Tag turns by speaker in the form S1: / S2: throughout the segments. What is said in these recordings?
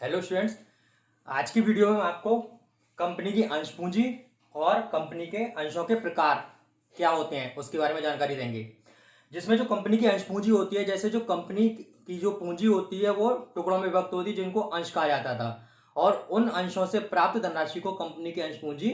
S1: Hello students, आज की video में हम आपको कंपनी की अंश पूंजी और कंपनी के अंशों के प्रकार क्या होते हैं उसके बारे में जानकारी देंगे। जिसमें जो कंपनी की अंश पूंजी होती है, जैसे जो कंपनी की जो पूंजी होती है वो टुकड़ों में विभक्त होती है जिनको अंश कहा जाता था, और उन अंशों से प्राप्त धनराशि को कंपनी की अंश पूंजी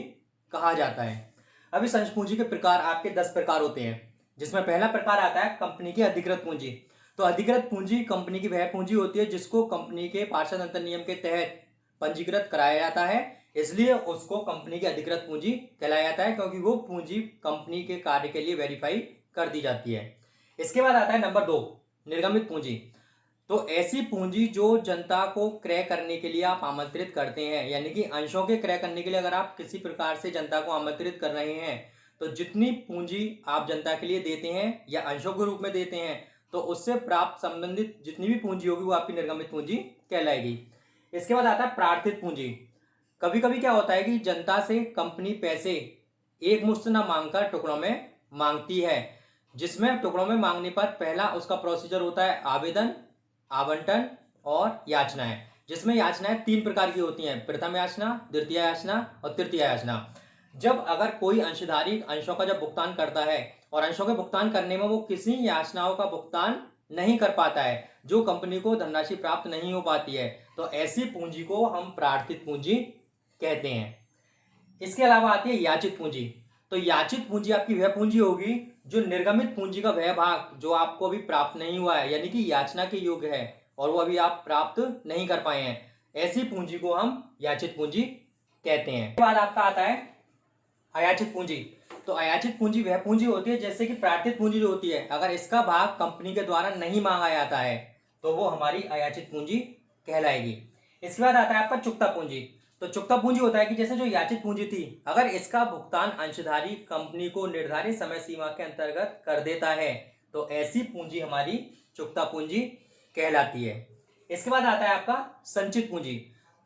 S1: कहा जाता है। अब इस अंश पूंजी के प्रकार आपके 10 प्रकार होते हैं, जिसमें पहला प्रकार आता है कंपनी की अधिकृत पूंजी। तो अधिकृत पूंजी कंपनी की वह पूंजी होती है जिसको कंपनी के पार्षद अंतर नियम के तहत पंजीकृत कराया जाता है, इसलिए उसको कंपनी की अधिकृत पूंजी कहलाया जाता है, क्योंकि वो पूंजी कंपनी के कार्य के लिए वेरीफाई कर दी जाती है। इसके बाद आता है नंबर 2, निर्गमित पूंजी। तो ऐसी पूंजी जो जनता को क्रय करने के लिए आप आमंत्रित करते हैं, यानी कि अंशों के क्रय करने के लिए अगर आप किसी प्रकार से जनता को आमंत्रित कर रहे हैं, तो जितनी पूंजी आप जनता के लिए देते हैं या अंशों के रूप में देते हैं, तो उससे प्राप्त संबंधित जितनी भी पूंजी होगी वो आपकी निर्गमित पूंजी कहलाएगी। इसके बाद आता है प्रार्थित पूंजी। कभी कभी क्या होता है कि जनता से कंपनी पैसे एक मुश्त न मांगकर टुकड़ों में मांगती है, जिसमें टुकड़ों में मांगने पर पहला उसका प्रोसीजर होता है आवेदन, आवंटन और याचनाएं। जिसमें याचनाएं 3 प्रकार की होती हैं, प्रथम याचना, द्वितीय याचना और तृतीय याचना। जब अगर कोई अंशधारी अंशों का जब भुगतान करता है और अंशों के भुगतान करने में वो किसी याचनाओं का भुगतान नहीं कर पाता है, जो कंपनी को धनराशि प्राप्त नहीं हो पाती है, तो ऐसी पूंजी को हम प्रार्थित पूंजी कहते हैं। इसके अलावा आती है याचित पूंजी। तो याचित पूंजी आपकी वह पूंजी होगी जो निर्गमित पूंजी का वह भाग जो आपको अभी प्राप्त नहीं हुआ है, यानी कि याचना के योग्य है और वो अभी आप प्राप्त नहीं कर पाए हैं, ऐसी पूंजी को हम याचित पूंजी कहते हैं। इसके बाद आपका आता है अयाचित पूंजी। तो अयाचित पूंजी वह पूंजी होती है जैसे कि प्रार्थित पूंजी जो होती है, अगर इसका भाग कंपनी के द्वारा नहीं मांगा जाता है तो वो हमारी अयाचित पूंजी कहलाएगी। इसके बाद आता है आपका चुकता पूंजी। तो चुकता पूंजी होता है कि जैसे जो याचित पूंजी थी, अगर इसका भुगतान अंशधारी कंपनी को निर्धारित समय सीमा के अंतर्गत कर देता है, तो ऐसी पूंजी हमारी चुकता पूंजी कहलाती है। इसके बाद आता है आपका संचित पूंजी।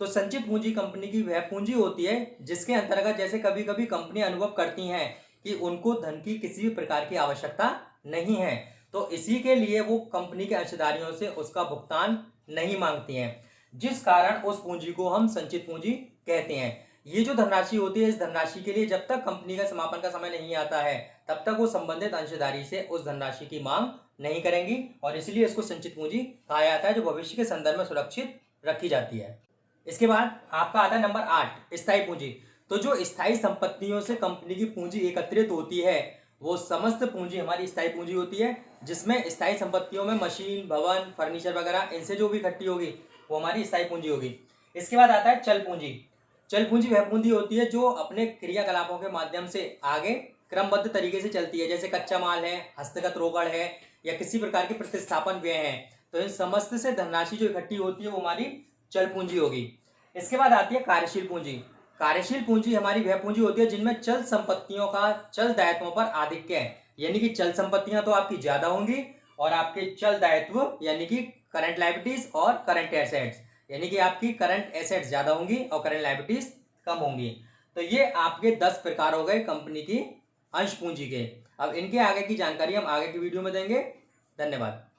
S1: तो संचित पूंजी कंपनी की वह पूंजी होती है जिसके अंतर्गत जैसे कभी कभी कंपनी अनुभव करती हैं कि उनको धन की किसी भी प्रकार की आवश्यकता नहीं है, तो इसी के लिए वो कंपनी के अंशधारियों से उसका भुगतान नहीं मांगती हैं, जिस कारण उस पूंजी को हम संचित पूंजी कहते हैं। ये जो धनराशि होती है, इस धनराशि के लिए जब तक कंपनी का समापन का समय नहीं आता है, तब तक वो संबंधित अंशधारी से उस धनराशि की मांग नहीं करेंगी, और इसलिए इसको संचित पूंजी कहा जाता है, जो भविष्य के संदर्भ में सुरक्षित रखी जाती है। इसके बाद आपका आता है नंबर 8, स्थायी पूंजी। तो जो स्थायी संपत्तियों से कंपनी की पूंजी एकत्रित होती है, वो समस्त पूंजी हमारी स्थायी पूंजी होती है, जिसमें स्थायी संपत्तियों में मशीन, भवन, फर्नीचर वगैरह इनसे जो भी इकट्ठी होगी वो हमारी स्थायी पूंजी होगी। इसके बाद आता है चल पूंजी। चल पूंजी वह पूंजी होती है जो अपने क्रियाकलापों के माध्यम से आगे क्रमबद्ध तरीके से चलती है, जैसे कच्चा माल है, हस्तगत रोकड़ है, या किसी प्रकार के प्रतिस्थापन व्यय है। तो इन समस्त से धनराशि जो इकट्ठी होती है वो हमारी चल पूंजी होगी। इसके बाद आती है कार्यशील पूंजी। कार्यशील पूंजी हमारी वह पूंजी होती है जिनमें चल संपत्तियों का चल दायित्वों पर आधिक्य है, यानी कि चल संपत्तियां तो आपकी ज्यादा होंगी और आपके चल दायित्व यानी कि करंट लायबिलिटीज और करंट एसेट्स, यानी कि आपकी करंट एसेट्स ज्यादा होंगी और करंट लायबिलिटीज कम होंगी। तो ये आपके 10 प्रकार हो गए कंपनी की अंश पूंजी के। अब इनके आगे की जानकारी हम आगे की वीडियो में देंगे। धन्यवाद।